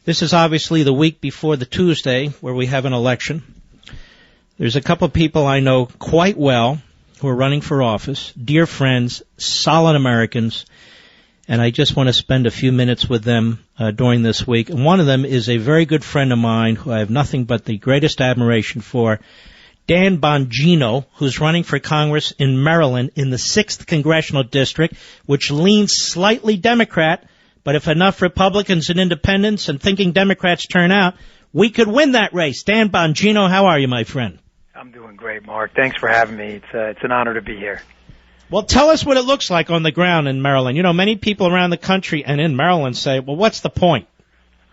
This is obviously the week before the Tuesday where we have an election. There's a couple of people I know quite well who are running for office, dear friends, solid Americans, and I just want to spend a few minutes with them during this week. And one of them is a very good friend of mine who I have nothing but the greatest admiration for, Dan Bongino, who's running for Congress in Maryland in the 6th Congressional District, which leans slightly Democrat, but if enough Republicans and independents and thinking Democrats turn out, we could win that race. Dan Bongino, how are you, my friend? I'm doing great, Mark. Thanks for having me. It's an honor to be here. Well, tell us what it looks like on the ground in Maryland. You know, many people around the country and in Maryland say, well, what's the point?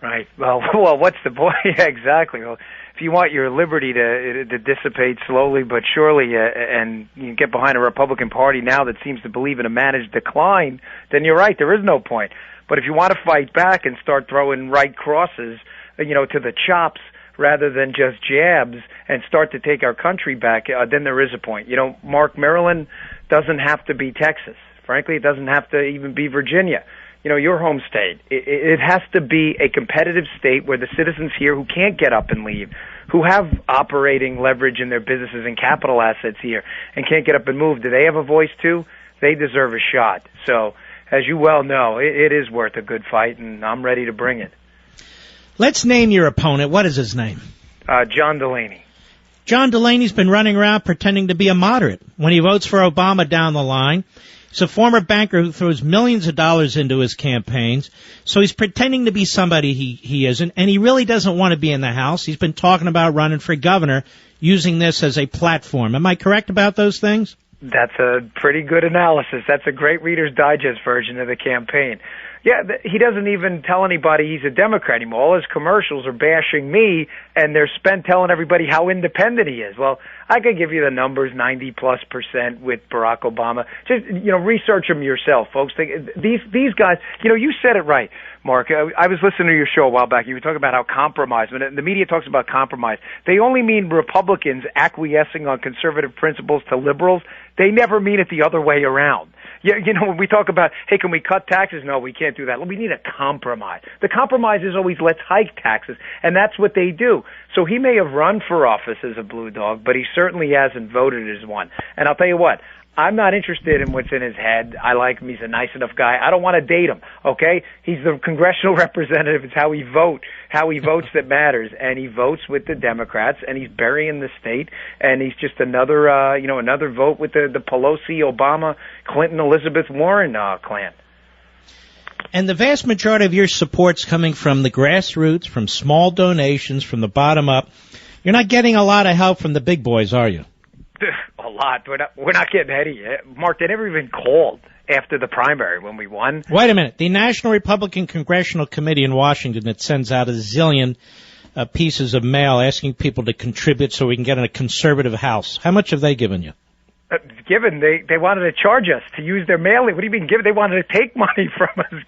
Right. Well, what's the point? Yeah, exactly. Well, if you want your liberty to dissipate slowly but surely and you get behind a Republican Party now that seems to believe in a managed decline, then you're right, there is no point. But if you want to fight back and start throwing right crosses, to the chops rather than just jabs and start to take our country back, then there is a point. Mark, Maryland doesn't have to be Texas. Frankly, it doesn't have to even be Virginia. Your home state. It has to be a competitive state where the citizens here who can't get up and leave, who have operating leverage in their businesses and capital assets here and can't get up and move, do they have a voice too? They deserve a shot. So, as you well know, it is worth a good fight, and I'm ready to bring it. Let's name your opponent. What is his name? John Delaney. John Delaney's been running around pretending to be a moderate when he votes for Obama down the line. He's a former banker who throws millions of dollars into his campaigns. So he's pretending to be somebody he isn't, and he really doesn't want to be in the House. He's been talking about running for governor, using this as a platform. Am I correct about those things? That's a pretty good analysis. That's a great Reader's Digest version of the campaign. Yeah, he doesn't even tell anybody he's a Democrat anymore. All his commercials are bashing me, and they're spent telling everybody how independent he is. Well, I could give you the numbers, 90+% with Barack Obama. Just, research them yourself, folks. These guys, you said it right, Mark. I was listening to your show a while back. You were talking about how compromise, when the media talks about compromise, they only mean Republicans acquiescing on conservative principles to liberals. They never mean it the other way around. Yeah, when we talk about, hey, can we cut taxes? No, we can't do that. We need a compromise. The compromise is always let's hike taxes, and that's what they do. So he may have run for office as a blue dog, but he certainly hasn't voted as one. And I'll tell you what, I'm not interested in what's in his head. I like him. He's a nice enough guy. I don't want to date him, okay? He's the congressional representative. It's how he votes that matters. And he votes with the Democrats, and he's burying the state. And he's just another, another vote with the Pelosi, Obama, Clinton, Elizabeth Warren clan. And the vast majority of your support's coming from the grassroots, from small donations, from the bottom up. You're not getting a lot of help from the big boys, are you? A lot. We're not getting heady. Mark, they never even called after the primary when we won. Wait a minute. The National Republican Congressional Committee in Washington that sends out a zillion pieces of mail asking people to contribute so we can get in a conservative House. How much have they given you? They wanted to charge us to use their mailing. What do you mean give? They wanted to take money from us.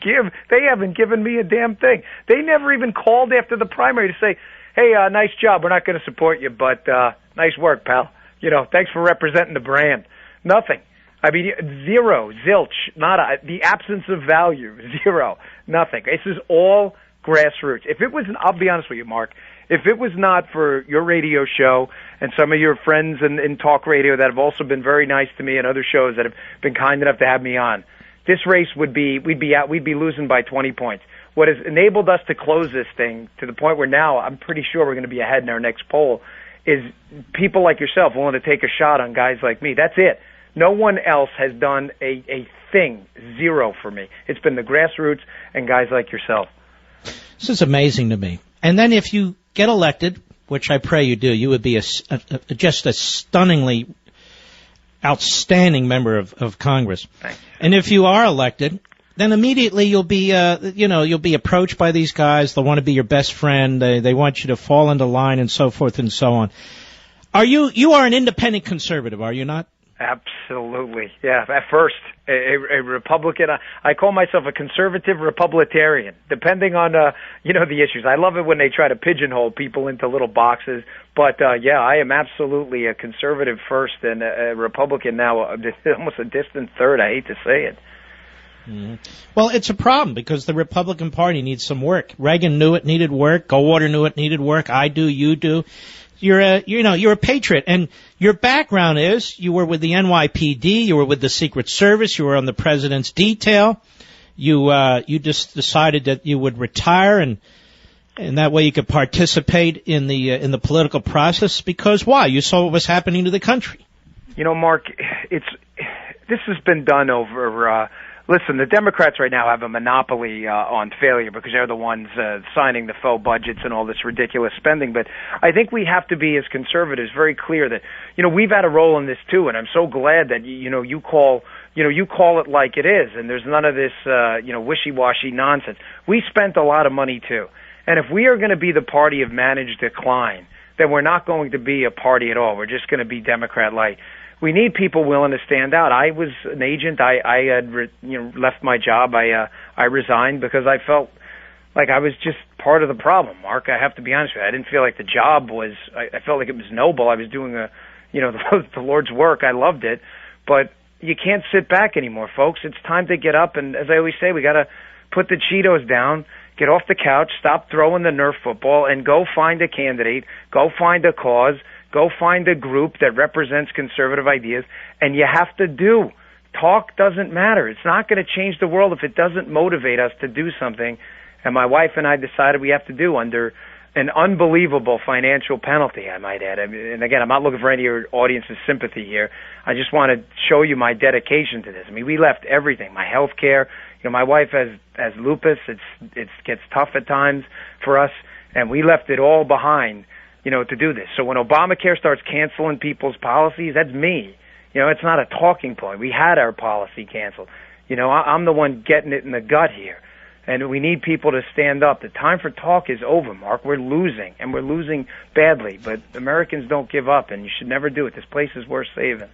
They haven't given me a damn thing. They never even called after the primary to say, hey, nice job. We're not going to support you, but nice work, pal. Thanks for representing the brand. Nothing. I mean, zero, zilch, nada. The absence of value, zero, nothing. This is all grassroots. I'll be honest with you, Mark, if it was not for your radio show and some of your friends in talk radio that have also been very nice to me and other shows that have been kind enough to have me on, this race we'd be losing by 20 points. What has enabled us to close this thing to the point where now I'm pretty sure we're going to be ahead in our next poll is people like yourself willing to take a shot on guys like me. That's it. No one else has done a thing, zero for me. It's been the grassroots and guys like yourself. This is amazing to me. And then if you get elected, which I pray you do, you would be just a stunningly outstanding member of Congress. Thank you. And if you are elected, then immediately you'll be approached by these guys. They'll want to be your best friend. They want you to fall into line and so forth and so on. You are an independent conservative, are you not? Absolutely. Yeah, at first, a Republican. I call myself a conservative Republitarian, depending on, the issues. I love it when they try to pigeonhole people into little boxes. But, I am absolutely a conservative first and a Republican now, almost a distant third. I hate to say it. Mm-hmm. Well, it's a problem because the Republican Party needs some work. Reagan knew it needed work. Goldwater knew it needed work. I do. You do. You're a patriot, and your background is you were with the NYPD, you were with the Secret Service, you were on the president's detail. You just decided that you would retire, and that way you could participate in the political process. Because why? You saw what was happening to the country. Mark, this has been done over. Listen, the Democrats right now have a monopoly on failure because they're the ones signing the faux budgets and all this ridiculous spending. But I think we have to be, as conservatives, very clear that we've had a role in this too. And I'm so glad that you call it like it is, and there's none of this wishy-washy nonsense. We spent a lot of money too, and if we are going to be the party of managed decline, then we're not going to be a party at all. We're just going to be Democrat-like. We need people willing to stand out. I was an agent. I had left my job. I resigned because I felt like I was just part of the problem, Mark. I have to be honest with you. I didn't feel like the job was. I felt like it was noble. I was doing the Lord's work. I loved it, but you can't sit back anymore, folks. It's time to get up. And as I always say, we got to put the Cheetos down, get off the couch, stop throwing the Nerf football, and go find a candidate. Go find a cause. Go find a group that represents conservative ideas, and you have to do. Talk doesn't matter. It's not going to change the world if it doesn't motivate us to do something. And my wife and I decided we have to do under an unbelievable financial penalty, I might add. And again, I'm not looking for any of your audience's sympathy here. I just want to show you my dedication to this. We left everything, my health care. My wife has lupus. It gets tough at times for us, and we left it all behind to do this. So when Obamacare starts canceling people's policies, that's me. It's not a talking point. We had our policy canceled. I'm the one getting it in the gut here. And we need people to stand up. The time for talk is over, Mark. We're losing, and we're losing badly. But Americans don't give up, and you should never do it. This place is worth saving.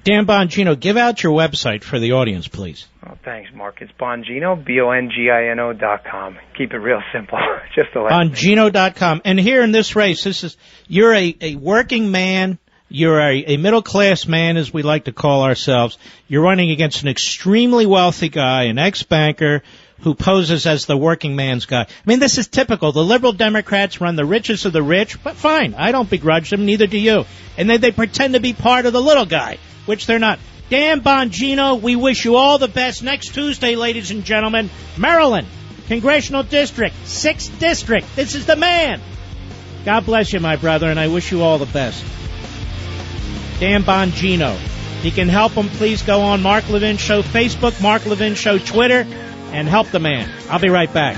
Dan Bongino, give out your website for the audience, please. Oh, thanks, Mark. It's Bongino, Bongino.com. Keep it real simple. Just to Bongino.com. And here in this race, you're a working man. You're a middle-class man, as we like to call ourselves. You're running against an extremely wealthy guy, an ex-banker, who poses as the working man's guy. This is typical. The liberal Democrats run the richest of the rich, but fine. I don't begrudge them, neither do you. And then they pretend to be part of the little guy, which they're not. Dan Bongino, we wish you all the best. Next Tuesday, ladies and gentlemen, Maryland, Congressional District, 6th District. This is the man. God bless you, my brother, and I wish you all the best. Dan Bongino. If you can help him, please go on Mark Levin Show Facebook, Mark Levin Show Twitter, and help the man. I'll be right back.